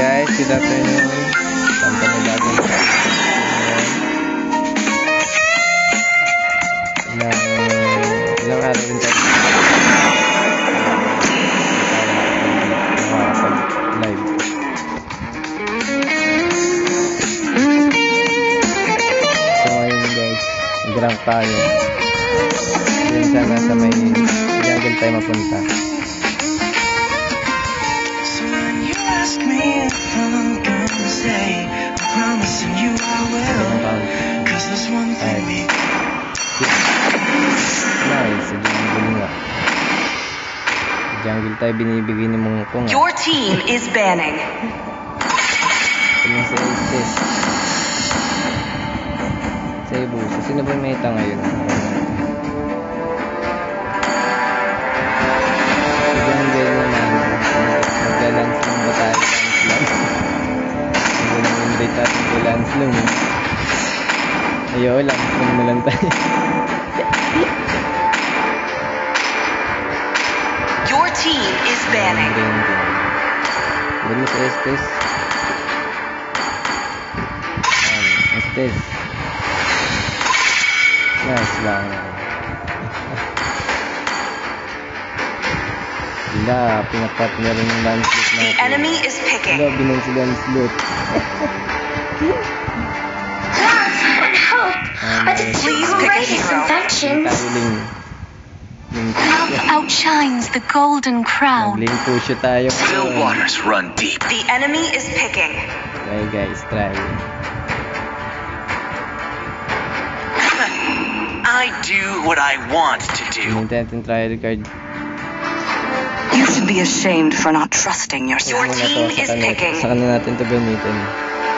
guys, good afternoon. Sampai lagi ilang araw din tayo live. So ngayon guys, nag-rank tayo. Yun sana sa may jungle tayo mapunta. Promising you I will, cause there's one thing we nice, sa jungle nga. Sa jungle tayo binibigay ni mong kong. Your team is banning. Kanya sa Estes. Sa Ibu. So, sino ba yung meta ngayon? Sa jungle naman, maglalans lang ba tayo? Invite natin kay Lance lang. Ayaw, Lance lang na lang tayo. Your team is banning. Doon mo sa Estes. Estes. Nice lang. Wala, pinapat niya rin yung Lancelot natin. The enemy is picking. Wala, binan si Lancelot. I did Please some pick a greatest hero. inventions. Love outshines the golden crown. Nagling pusho tayo. Still waters run deep. The enemy is picking. Try guys, try. I do what I want to do. Hintayin natin trial card. You should be ashamed for not trusting yourself. Your team is picking. Saka na natin ito gamitin.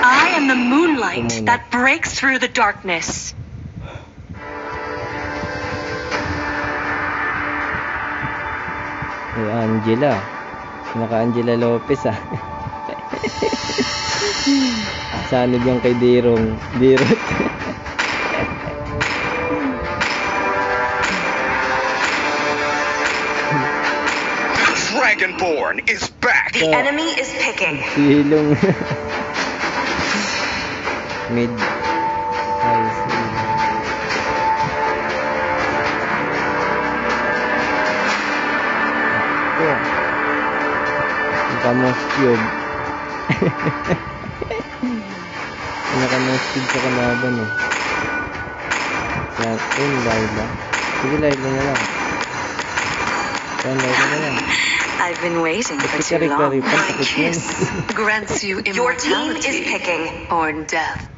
I am the moonlight that breaks through the darkness. Angela. Naka-Angela Lopez ah. Sanod yung kay Dirong. Dirot. Dragonborn is back. The enemy is picking. Silong. Mid. Ay, silong. Naka-most cube. Naka-most cube sa kalaban eh. Sa atin, Laila. Sige, Laila na lang. Yan, Laila na lang. I've been waiting for too long. My kiss grants you immortality. Your team is picking. Or death.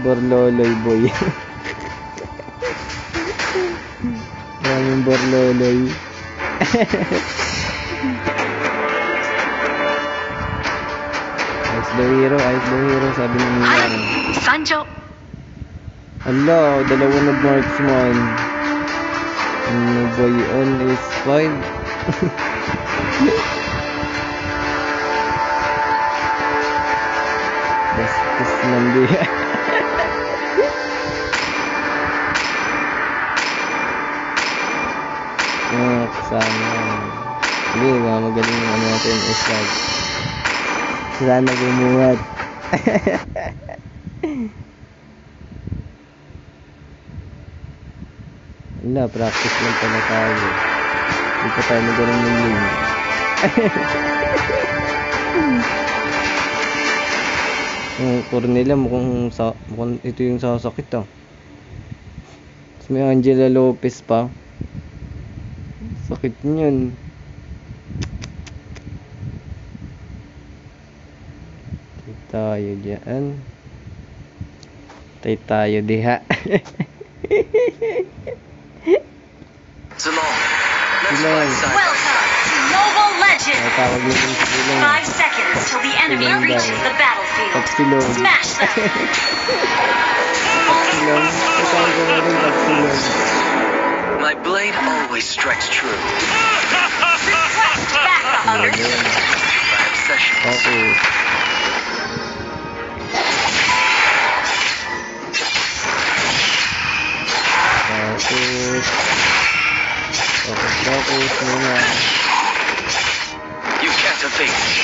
Borloloy boy. Maraming borloloy. Ice the hero, sabi ni Mia. Sanjo. Hello, dalawa na marksman. Ano boy on is 5. Bastos nandiya. Kasama. Hindi, mga magaling yung ano natin is like sana gumuhat. Wala, practice lang pala tayo. Hindi pa tayo magaling ng lane. Yung core nila mukhang ito yung sasakit ah. Tapos may Angela Lopez pa. Sakit niyan. Tayo dyan. Tayo diha. Zalong, let's fight side by Welcome side. to Mobile Legends. Ay, tawag nyo yung silong. 5 seconds till the enemy reaches the battlefield. Tapsilong. Smash them. Tapsilong. Ay, tawag ko na rin tapsilong. My blade always strikes true. Request backup. Understood. I have sessions. Okay. Focus muna. You can't evade me.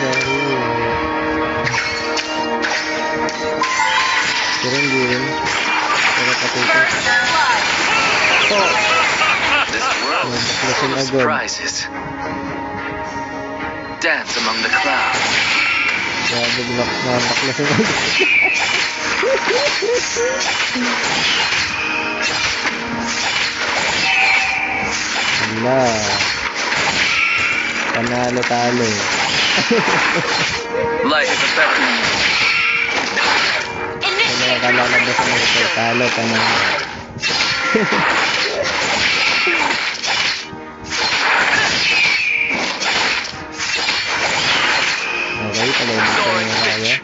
sorry. Pero hindi rin. Pero patito. This world is full of surprises. Dance among the clouds. Grabe, baklasin agad. Wala. Panalo-talo. Light is a feather. Kaya kalalabas ng ito. Talo, panalo. Okay, palabas ko na kaya.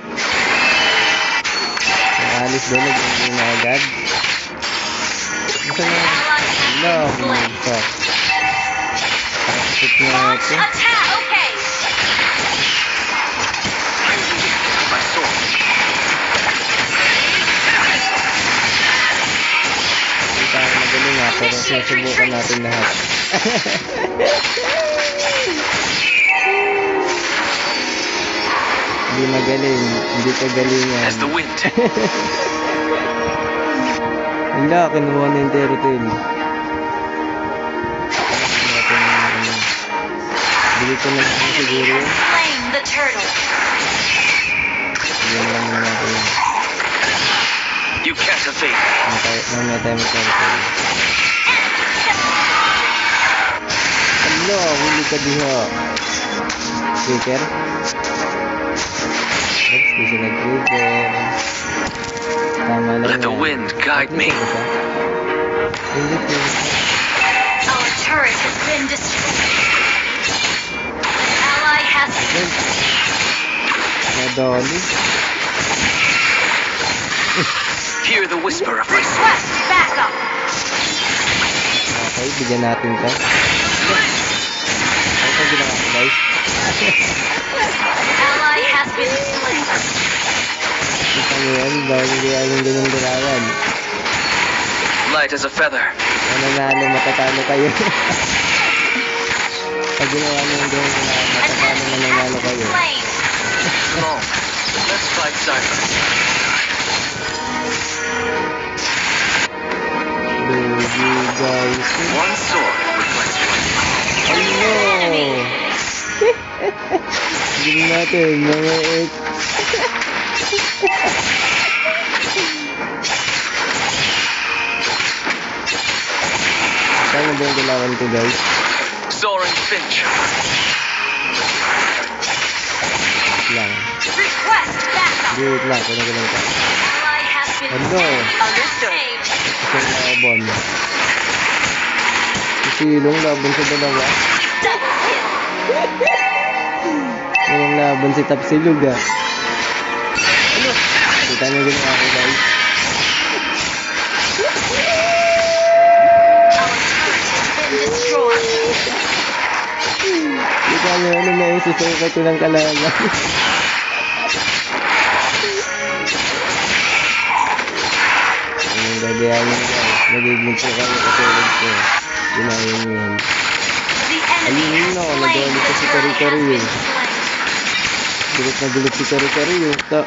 Ang alis doon, nag-iing na agad. Isa na. Love mo ito. Pakasip na ito. My sword. Hindi tayo magaling nga, pero sinusubukan natin lahat. Hindi magaling, hindi kagalingan. As the wind. Wala, kinuha na yung Terratil. Dito na lang siguro yun. The turtle. Bigyan lang muna natin yun. You can't evade. Mamaya tayo mag-Terratil. Hello, huli ka diha. Trigger. Oops, di siya nag-trigger. Tama lang Let the yan. wind guide me. Hindi po. Our turret has been destroyed. An ally has been Nadali. Hear the whisper of my sword. request backup. Okay, bigyan natin to. Ito ginawa ko, guys. Ally has been slain. Kita nyo yan, dahil hindi yung ganyan ginawan. Light as a feather. Mananalo, matatalo kayo. Pag ginawa nyo yung ganyan ginawan, An matatalo, enemy mananalo has kayo. been slain. Long. Let's fight side by side. Baby guys. One sword reflects one. Ano? Gawin natin, mga ek. Saan ba yung galawan ko, guys? Soaring finch. Lang. Request backup. Wait lang, kung nagalang ka. Ally has been Ano? slain. Understood. Isang laban. Isilong laban sa dalawa. Double kill. Yung laban si Tapsilog, ah. Ano? Kita nyo ginawa ko, guys. Our turret has been destroyed. Kita nyo, ano na yung susukat ko ng kalaban. Yung gagayanin, guys. Magiging po kayo katulad ko. Ginahin nyo yan. The enemy Ayun has na, slain. nagalit The ko si turret has Kari-Kari, been eh. slain. Gulit na gulit si Kari-Kari, yung ta.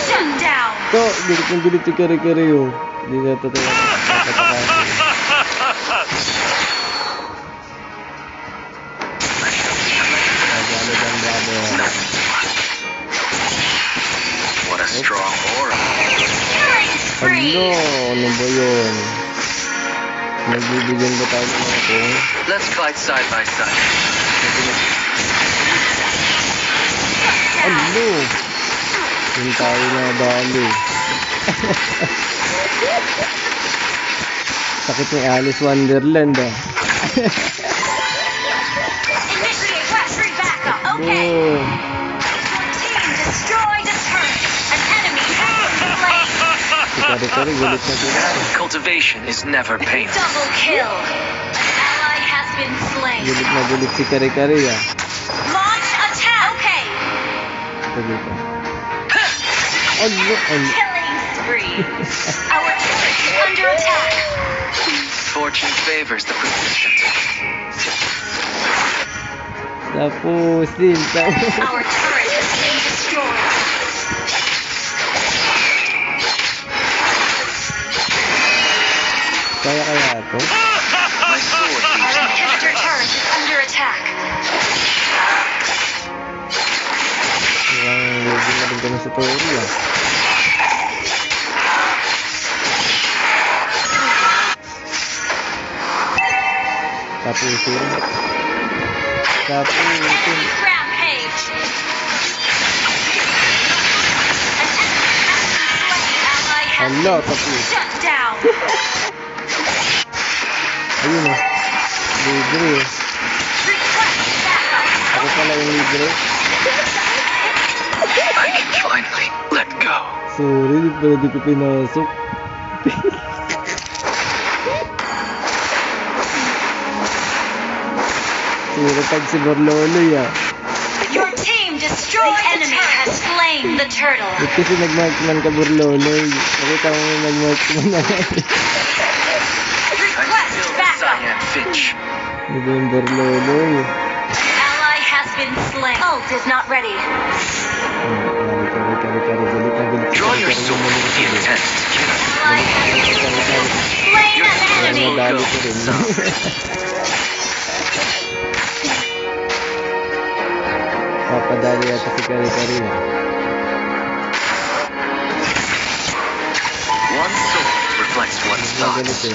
Shut down. To, gulit na gulit si Kari-Kari, yung. Hindi na totoo. Nakatakasin. What a strong aura. Killing spree. Ano? Ano ba yun? Nagbibigyan ba tayo ng mga kung? Let's fight side by side. Ano? Yung tayo na dali. Sakit ni Alice Wonderland, ah. Initiate free backup. Okay. Oh. Team destroyed a turret. An enemy has been slain. Si Kari-Kari, gulit na gulit. Cultivation is never painful. Double kill. An ally has been slain. Gulit na gulit si Kari-Kari, ah. Launch attack. Okay. Sabi ko. Ano? Ano? Killing spree. Our turret is under attack. Fortune favors the persistent. Tapusin. Our turret has been destroyed. Kaya to? My sword Our leaves no inhibitor trace. turret is under attack. Mukhang legend na rin kami sa Tori ah. Tapusin. Tapusin. Enemy rampage. An enemy has been slain. Ally has Hello, been tapos. shut down. Ayun oh. Libre eh. Request backup. Ako pala yung libre. I can finally let go. Sorry, di pala di ko pinasok. Suratag si Borloloy ah. Your team destroyed the enemy has slain the turtle. Ba't kasi nag-marksman ka Borloloy? Nakita mo yung nag-marksman na I Request feel the backup. cyan finch. Di ba yung Borloloy? Ally has been slain. Ult is not ready. Galit. Draw your sword. The intent is killing. Ally has been slain an enemy. Nadali ko rin. Papadali yata si Kari-Kari ah. One sword reflects one's Galit thoughts. eh.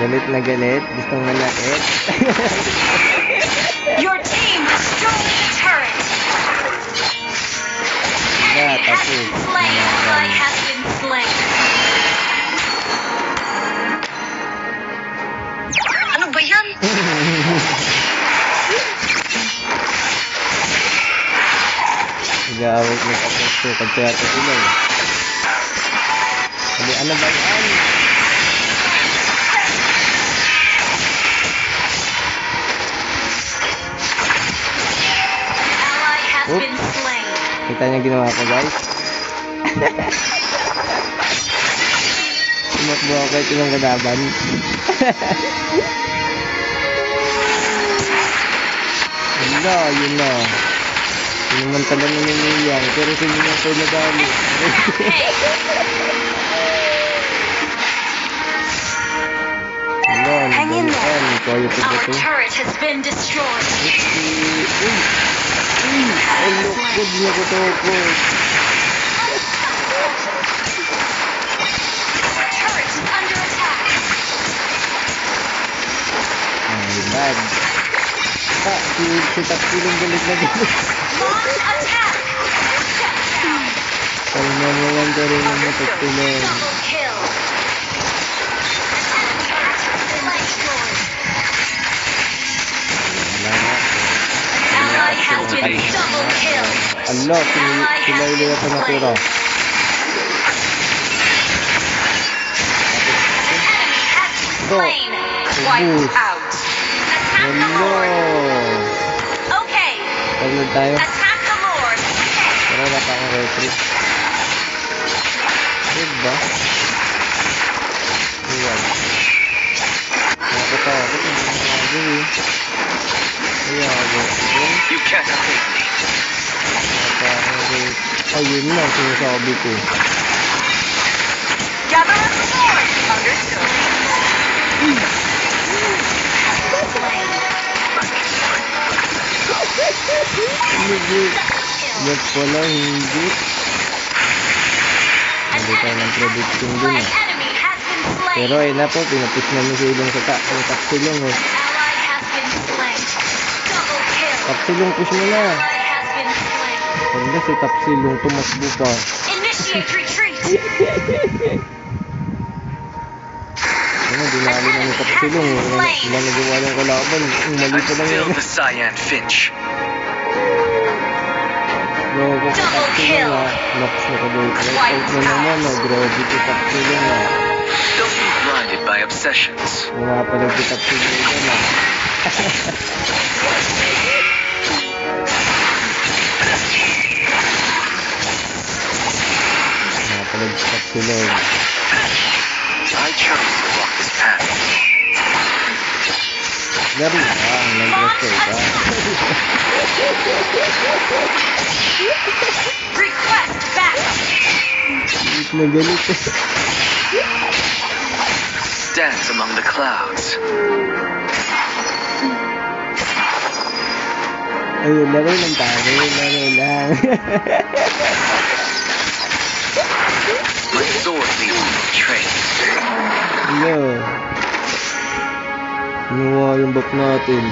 Galit na galit. Gustong manakit. Your team destroyed the turret. Yeah, Enemy has tapos. been slain. Ally has been slain. Ano ba yan? Nag-aawit mo sa posto. Pagkayata sila eh. Sabi, ano ba yan? Ally has Oop. been slain. Kita niyo ginawa ko guys? Tumakbo ako kahit ilang kalaban. Wala, yun na. Sinumantala na niniyang, pero sino na ito nadali. Wala, Hang in there. nagalitan. Kaya ito ba Our ito? turret has been destroyed. Ay, lukod na ko to ko. Turret is under attack. Ay, bad. Si Tapsilong galit na galit. Launch attack. Shut down. Kalma mo lang ka rin ng Tapsilong. Double kill. Ally has been double killed. Allah, sila ili yata natira. Enemy has been slain. Wiped out. Attack the Hello. Lord. Okay. Taglag tayo. Attack the Lord. Pero wala pa akong retreat. Diba? Ayan. Nakata ako. Nakata eh. Ayan. Ayan. You can't escape me. Ayun na, sinasabi ko. Gather up the sword. Understood. Hindi. Yan pala, hindi. Hindi tayo ng prediction dun eh. Enemy has been slain. Pero ayun na po, pinapis namin si Ilong sa Tapsilong eh. Ally has been slain. Double kill. Tapsilong, push mo na. Ally has been slain. Hindi si Tapsilong, tumakbo pa. Initiate retreat. Ano, dinali na ni Tapsilong eh. Wala nagawa ng kalaban. Ang mali I pa lang feel yun. the cyan finch. Grabe si Double kill. Tapsilong ah. Laps na kadoy. Out na naman ah. Grabe si Tapsilong ah. Don't be blinded by obsessions. Wala pala si Tapsilong dyan ah. Wala pala si Tapsilong. I chose to walk this path. Lari. Nag-rest ka. Request backup. Galit na galit. Dance among the clouds. Ayun, laro lang tayo. Laro lang. My sword leaves no trace. Ano? Nuwa yung back natin.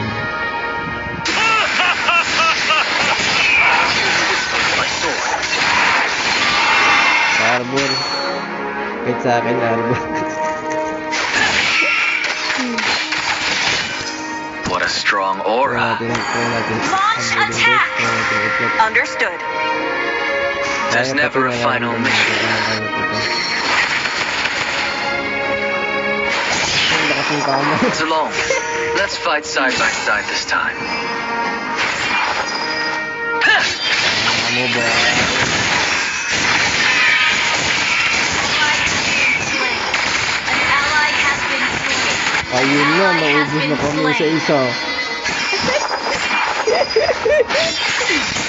My sword. Arbor. Kahit sa akin, arbor. What a strong aura. Launch attack. Understood. There's never a final mission. Zalong, let's fight side by side this time. Ano ba? An ally has been slain. Ayun na, naubos na kami sa isa.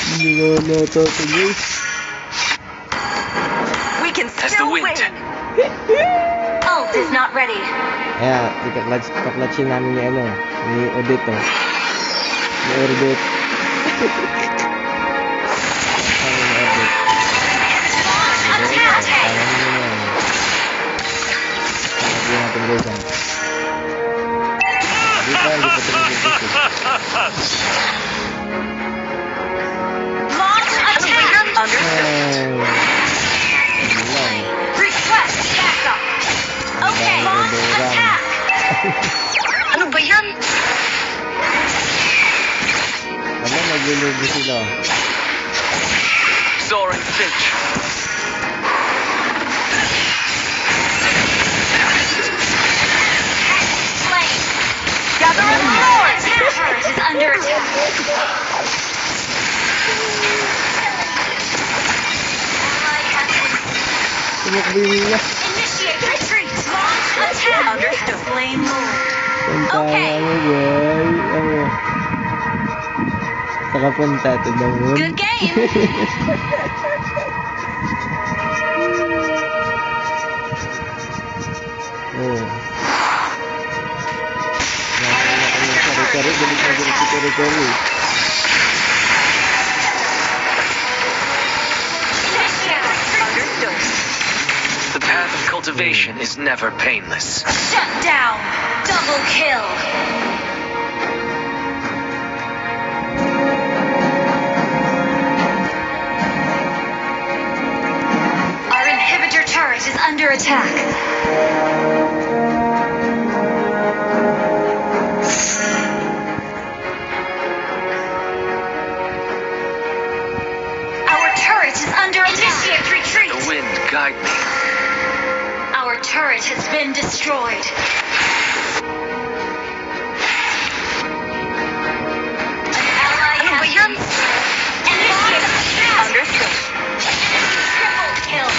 Hindi ko na ito guys. We can As the still wind. win. Ult is not ready. Kaya, kaklatsin namin ni ano, ni Odette oh. Ni Odette. Ano ni Odette? Attack. Ano nyo yan? Lagyan natin guys ah. Hindi pa ito nag-gusto. Launch attack. Understood. Request backup. Okay. Launch attack. Ano ba yan? Ano, naglulubo sila. Soaring Finch. Slain. Gather The in force. turret is under attack. Ally has been Tumakbo yung niya. Initiate retreat. Launch attack. Understood. Flame Lord. Punta Okay. ano boy. Ano. Saka punta to the moon. Good game. Oh. Kari-kari, galit na galit si kari-kari. Initiate retreat. Understood. The path of cultivation is never painless. Shut down. Double kill. Our inhibitor turret is under attack. Our turret is under attack. Initiate retreat. The wind guide me. Our turret has been destroyed. An ally Ano ba has yan? Initiate attack. Understood. Triple kill.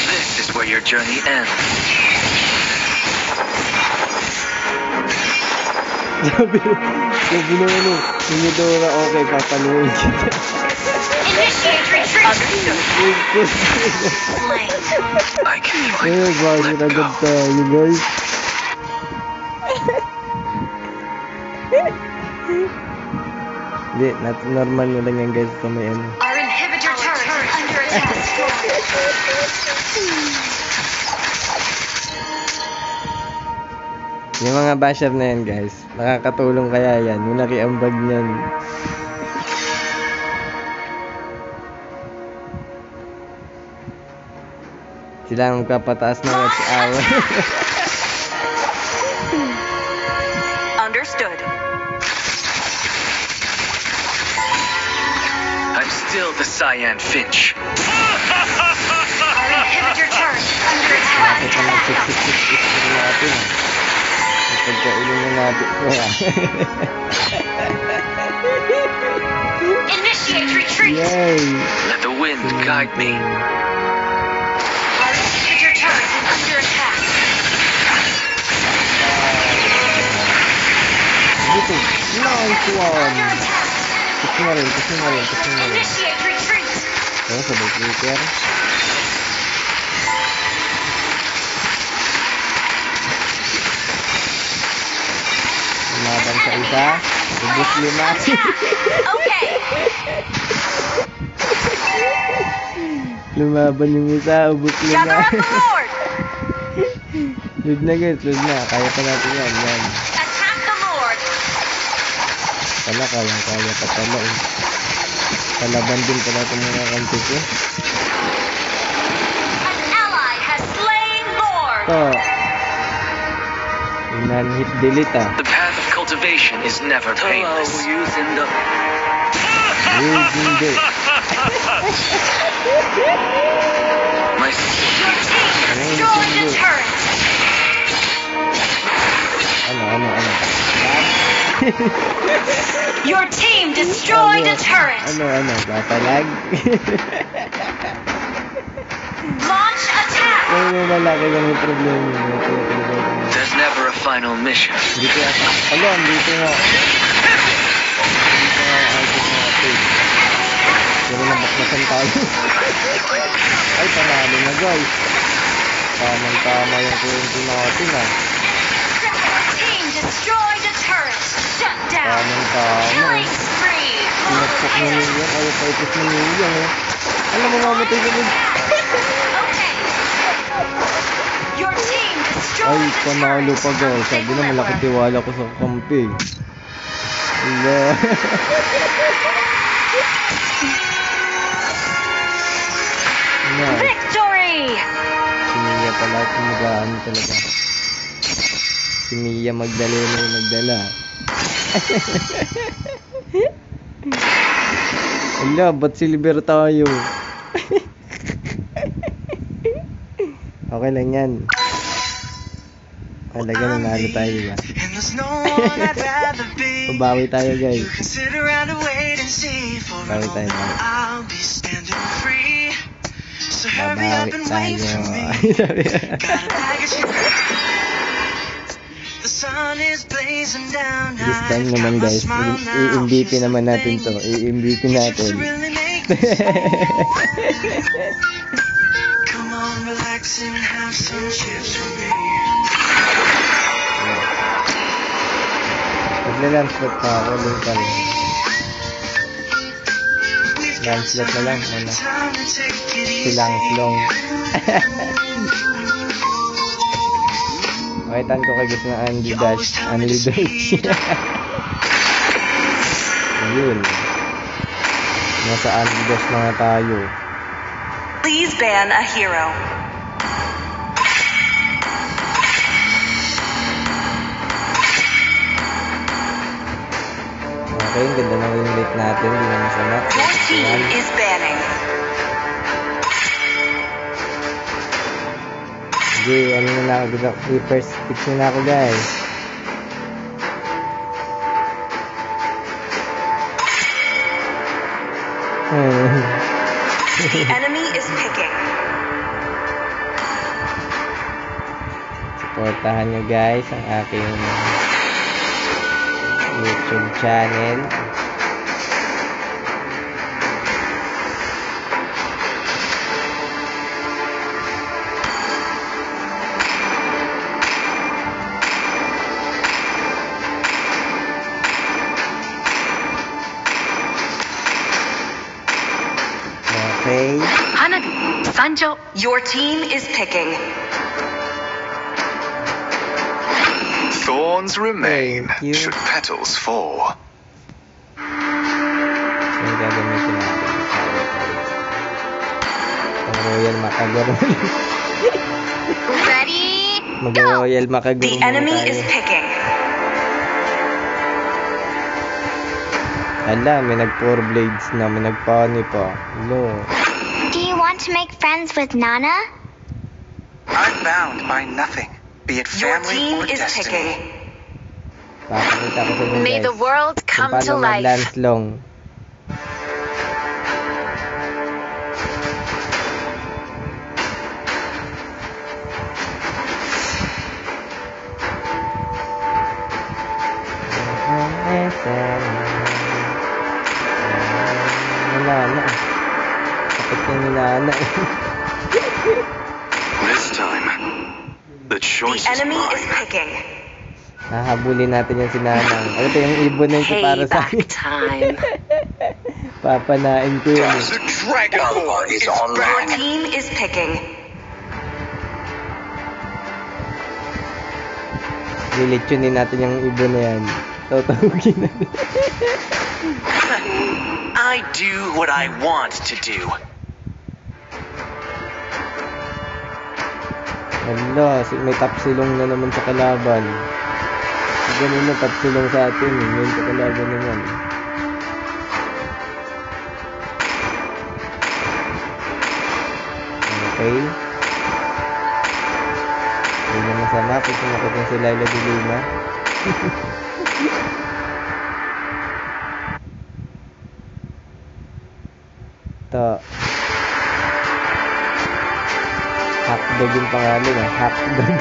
This is where your journey ends. Sabi na ano, hindi daw na okay, papanuhin kita. Initiate retreat. Understood. Slain. I can Eh, bago let na agad go. tayo guys. Hindi, normal na lang yan guys sa may ano. Our inhibitor turret is under attack. Yung mga basher na yan guys, nakakatulong kaya yan, malaki ang bag niyan. Sila ang magpapataas ng watch hour. Understood. I'm still the Cyan Finch. Our inhibitor turret is under attack. Ito na sik natin. Pagkailin na natin ito Initiate retreat. Yay! Let the wind wind guide me. Our inhibitor turret is under attack. Dito. Nice one. Under attack. Push na rin. Initiate retreat. Kaya sabay clicker. Lumaban sa isa. Ubus 5. Okay. Lumaban yung isa. Ubus 5. Gather up the Lord. Load na guys. Load na. Kaya pa natin yan. Yan. Attack the Lord. Kaya pa pala eh. Palaban din pala itong mga kantis eh. An ally has slain Lord. Ito. Non-hit delete ah. The path of cultivation is never painless. Using this. My Your team destroyed the turret. Ano. Your team destroyed a turret. Ano. Batalag. Launch attack. Kaya may malaki lang yung problema nito. There's never a final mission. Dito yata. Dito nga. Dito nga ang item natin. Pero nabaknasan tayo. Ay, panalo na guys. Tama yung kurente natin ah. Your team destroyed a turret. Shut down. Tama. Killing spree. Pinagsak na million. Ayaw pa ipis na million eh. Alam mo, mamatay ka din. Okay. Your team destroyed Ay, the panalo turret. pa guys. Sabi na malaki tiwala ko sa kampi. Wala. Ano? Victory. Si Mia pala at mag-ano talaga. Si Mia magdala na yung nagdala. Ala, ba't silver tayo? Okay lang yan. Talaga nanalo tayo ba? And there's no one I'd rather be. Pabawi tayo guys. You can sit around and wait and see. For a Bawi tayo, moment bawi. I'll be standing free. So hurry up Babawi and tayo. wait for me. Sabi. Got a package. The sun is blazing down. This time I've naman got my guys, smile now. i-MVP Here's naman natin to. something I-MVP you natin. should really make me smile. Come on, relax and have some chips with me. Magla-landslot pa ako. Link pa rin. We've got Landslot na lang. Ano? time to take it easy. Silang-slong. Makitaan ko kay gusto ng Andy Dash. Andy Dash. Ayun. Nasa Andy Dash na nga tayo. Please ban a hero. Okay, ang ganda ng win rate natin. Hindi na masama. Your team is banning. Sige, ano na ako. First fix na ako guys. The enemy is picking. Supportahan nyo guys ang aking YouTube channel. Okay. Sanjo, your team is picking. Thorns remain, Thank you. should petals fall. Yung gagamitin natin. Ang Royal Makaguro. Ready? Mag-Royal Makaguro The muna enemy tayo. is picking. Ala, may nag-4 blades na. May nag-pony pa. Hello. Do you want to make friends with Nana? I'm bound by nothing, be it Your family team or is destiny. picking. Papakita ko sa inyo guys. May the world kung come paano to life. mag-Lancelong. Nilana. Kapit yung nilana. This time, the The choice is enemy is mine. picking. Hahabulin natin yung sinanang. Ano to yung ibon na yung para sa akin? Payback time. Papanain ko yun. The Dragonborn is Your back. team is picking. Lilitsunin natin yung ibon na yan. Tatawagin natin. I do what I want to do. Hala, may tapsilong na naman sa kalaban. Ganun na tapsilong sa atin. Ngayon sa kalaban naman. Okay. Hindi na masama kung sumakot na si Laila de Lima. Ito. Hotdog yung pangalan ah. Hotdog.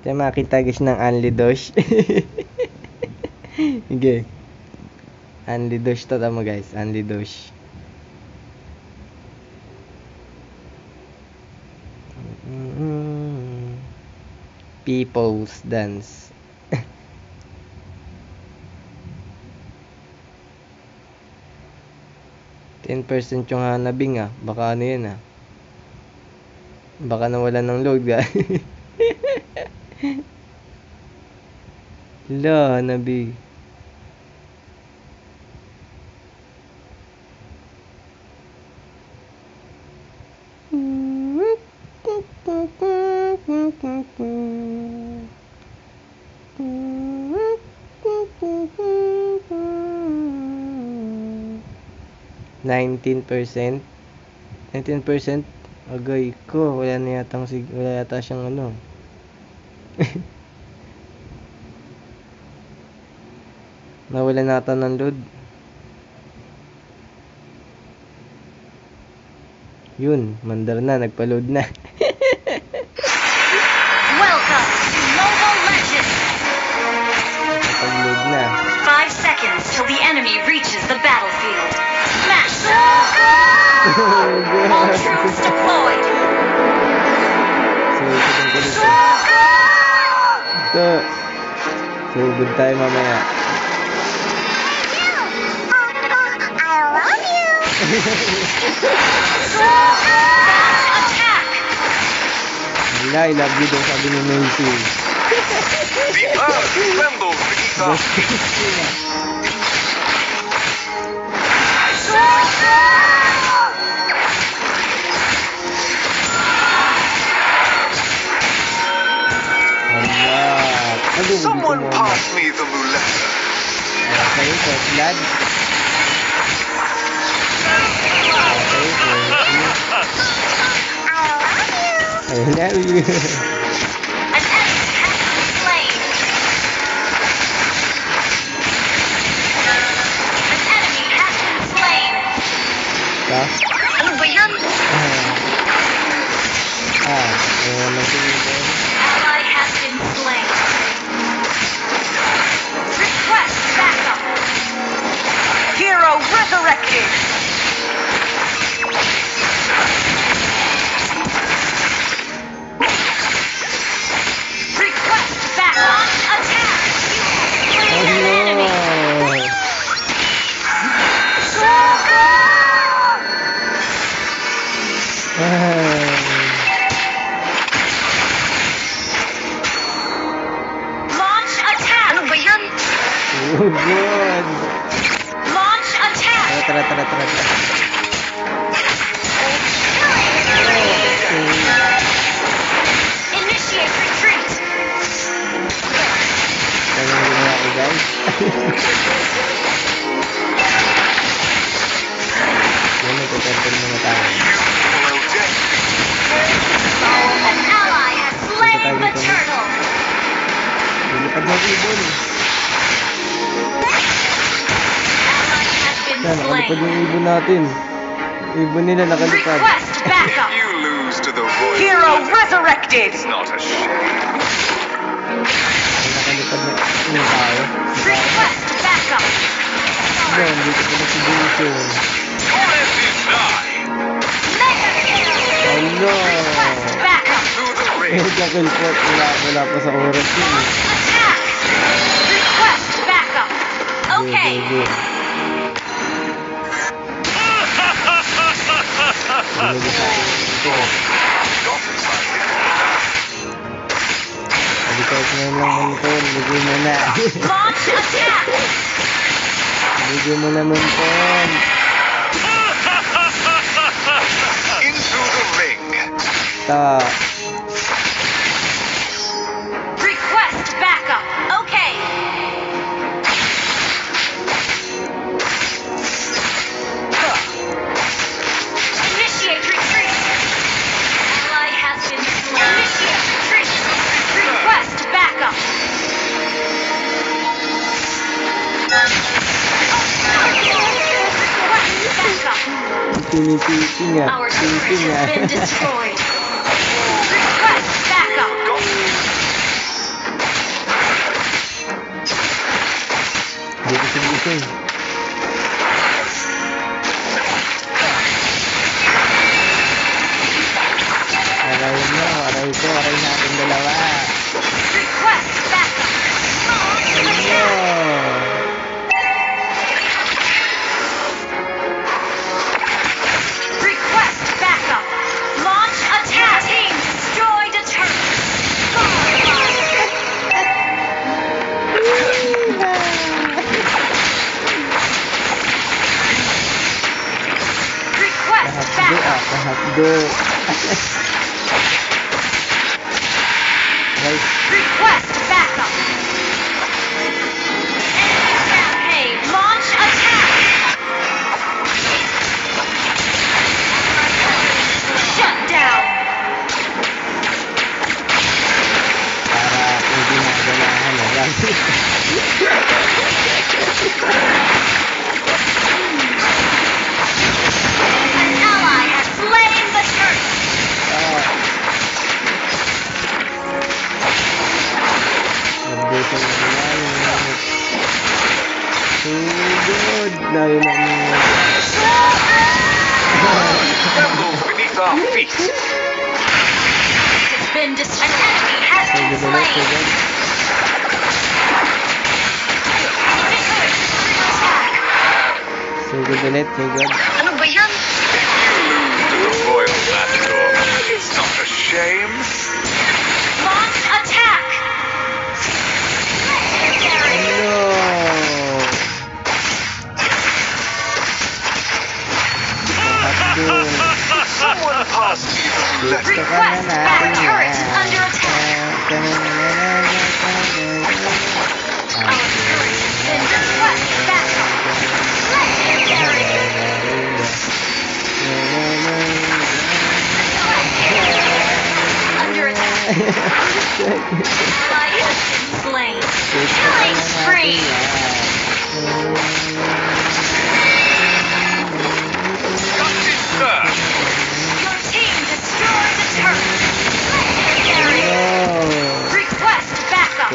Kaya makita guys ng Anli Dosh. Okay. Anli Dosh to tama guys. Anli Dosh. People's Dance. %10 yung hanabing ah. Baka ano yun ah. Baka nawalan ng load guys. Hala, hanabi. %19. Agay ko, wala yata siyang ano. Nawala nata ng load. Yun, mandar na, nagpa-load na. Welcome to Mobile Legends! Nagpa-load na. 5 seconds till the enemy reaches the battlefield. Smash them! All troops deployed! So, ito ang kulit. Ito. So, good tayo mamaya. Attack! Wala, I love you daw sabi ni Macy. The earth trembles beneath our feet. Hala. Someone pass me the muleta. Okay, so blood. Okay, so I love you. An enemy has been slain! An enemy has been slain! Ka? Ano ba yan? Ano sige. Ally has been slain. Request backup. Hero resurrected. Request backup. Attack. You have slain an enemy. Launch attack. Ano ba yan? Oh, good. Launch attack. Tara. Initiate retreat. Kaya yung ginawa ko guys. Yan, nagtatemple mga tao. Follow death. An ally has slain the turtle. Lilipad ng ibon. Ally has been Yan, nakalipad slain. yung ibon natin. Ibon nila nakalipad. Request backup. You lose to the royal. Hero resurrected. It's not a shame. Ay, nakalipad na yung tao. Request backup. Yan, dito pa na si Jason. Mega kill. Hello! Request backup. To the Eh, ring. kakilpot. Wala pa sa oras yun. Attack. Request backup. Okay. Go. Ano ba ito? Alikot na lang Monton. Ligay mo na. Launch attack. Ligay mo na Monton. Into the ring. Ta. Request backup. Okay. Initiate retreat. Ally has been slain. Initiate retreat. Request backup. Request backup. Tinititi nga. Our Tiniti turret nga. has been destroyed. Request backup. Dito si Jason. Aray mo. Aray ko. Aray natin dalawa. Request backup. Hello. Request backup. Launch attack. Team destroy the turret. Request Kahapdo backup. kahapdo. Guys, Request backup. Enemy rampage. Launch attack. Shut down. para hindi na ganahan na lang. An ally has slain the turret. Nagdito na lang. Sugod. Layo na mo. Trembles beneath our feet. Has been destroyed. An enemy has been Sugod ulit, slain. sugod. Sugod ulit, sugod. Ano ba yan? To the royal matador. It's not a shame. Launch attack. Legendary. No! Kahapdo. Someone pass me the roulette. Gusto ka na Request natin back turret yan. under attack. Our turret has been request backup. Legendary. Under attack. Ally has been slain. Killing spree. Justice served. Your team destroyed the turret. Legendary. Request backup.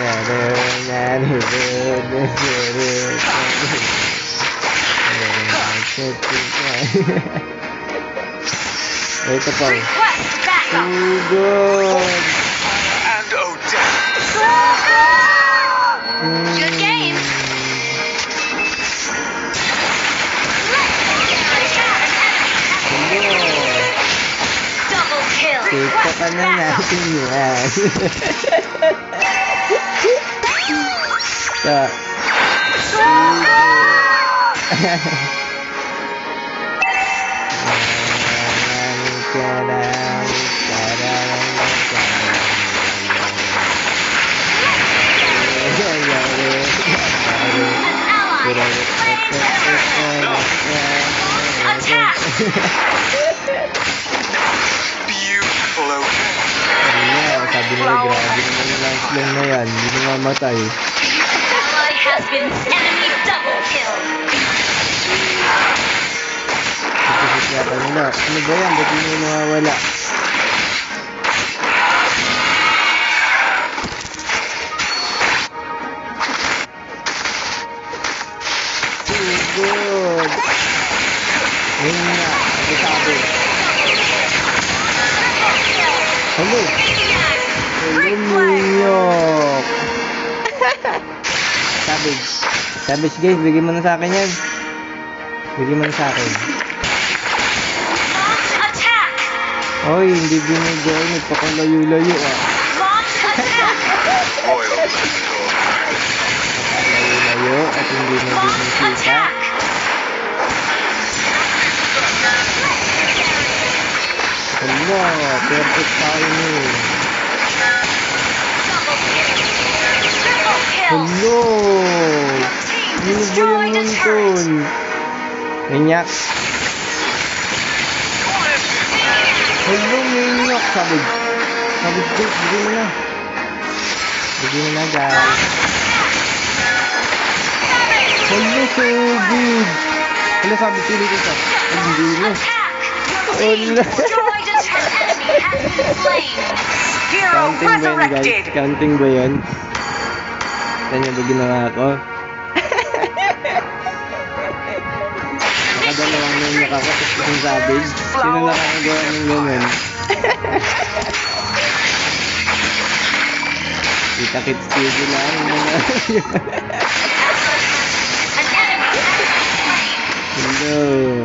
Ito pa. Request backup. Sugod! And Odette. Good game. Double kill. Kita Request ka na backup. natin yan. Sa... An ally has slain the turret. Attack. Beautiful Odette. Sabi nila, grabe naman yung lance lang na yan. Hindi na mamatay. Ally has been enemy double kill. Ipusip yata nila. Ano ba yan? Ba't hindi nawawala? Good. Ayun nga. Ako sabi. Hello. Hello, Minyok. Savage. Savage guys, bigyan mo na sa akin yan. Bigyan mo na sa akin. Launch attack! Oy, hindi binigay. Nagpakalayo-layo ah. Launch attack! Royal Matador. Layo-layo at hindi na Launch binigay kita. attack! Hello, perfect tayo ni. Triple kill! Hello. Your team Ano ba destroyed yung a turret! muntun? Minyak. Hello, Minyak. Sabig. Sabig guys, bigyan mo na. Bigyan mo na guys. Hello, Sabig. Hello, Sabig. Sili dito. Ay, hindi mo. Attack! Your team Hello. destroyed a turret! Enemy has been slain! Hero Counting ba yun guys? resurrected! Counting ba yun? Saan niya ba ginawa ko? Nakadalawang Minyak ako tapos isang Savage. Sino nakakagawa ng ganun? Kita-kits TV lang. An enemy has been slain! Hello.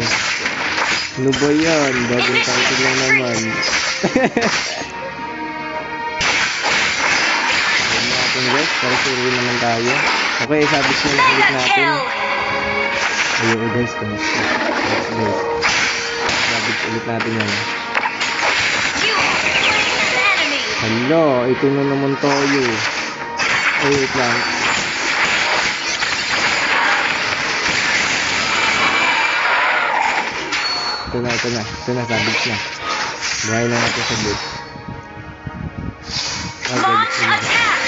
Ano ba yan? Bagong title lang naman. Ayan natin guys. Para sure naman tayo. Okay, Savage na lang ulit Mega natin. kill! Ayun guys. Kamusta? Guys. Savage ulit natin yan. You have slain an enemy! Hello. Ito na naman tayo. Ay, wait lang. Ito na. Ito na, Savage na. Buhay na natin sa booth. Launch attack!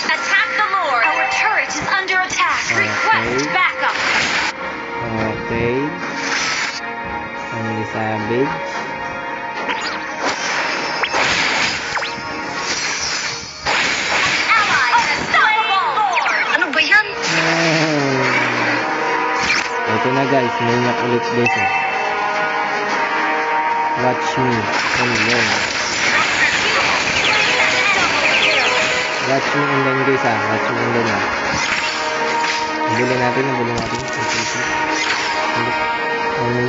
Attack the Lord! Our turret is under attack! Request Okay. backup! Okay. Only Savage. Ally has slain Lord! Ano ba yan? Ito na guys, Minyak ulit guys eh. Watch me. Hello. Watch me online guys ah. Watch me online ah. Nabuli natin.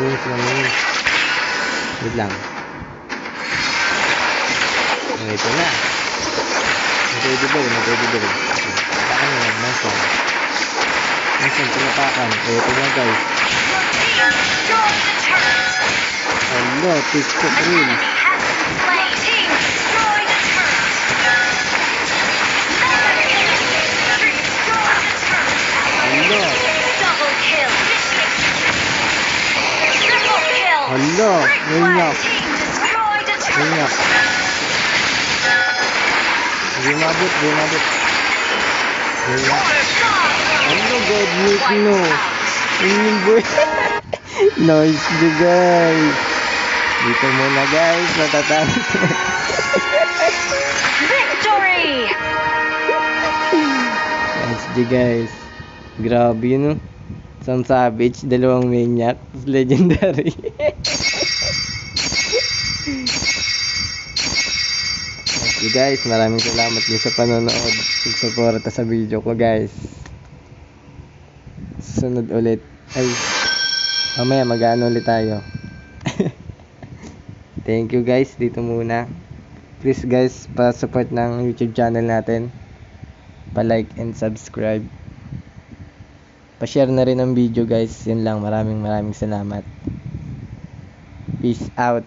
Naminis. Wait lang. Ito na. Nag-ready ba? Tapakan na. Nasaan? Tinapakan. Ito na guys. Your team destroyed the turret! Hello, TikTok An reel. enemy has been slain! Team destroyed a turret! Mega kill! Destroyed a turret! Hello. Double kill! Triple kill! Hello, Minyak. Team destroyed a Minyak. turret! Hindi mabot. Minyak. Ano God, Nick no. Yung boy. Nice the guys. Dito muna guys, matatapos. Victory! Nice the guys. Grabe yun no. Isang Savage, dalawang Minyak, tapos legendary. Okay guys, maraming salamat din sa panonood. Pagsuporta sa video ko guys. Sunod ulit. Ay, mamaya mag-ano ulit tayo. Thank you guys, dito muna. Please guys, pa-support ng YouTube channel natin. Pa-like and subscribe. Pa-share na rin ang video guys. Yun lang, maraming salamat. Peace out.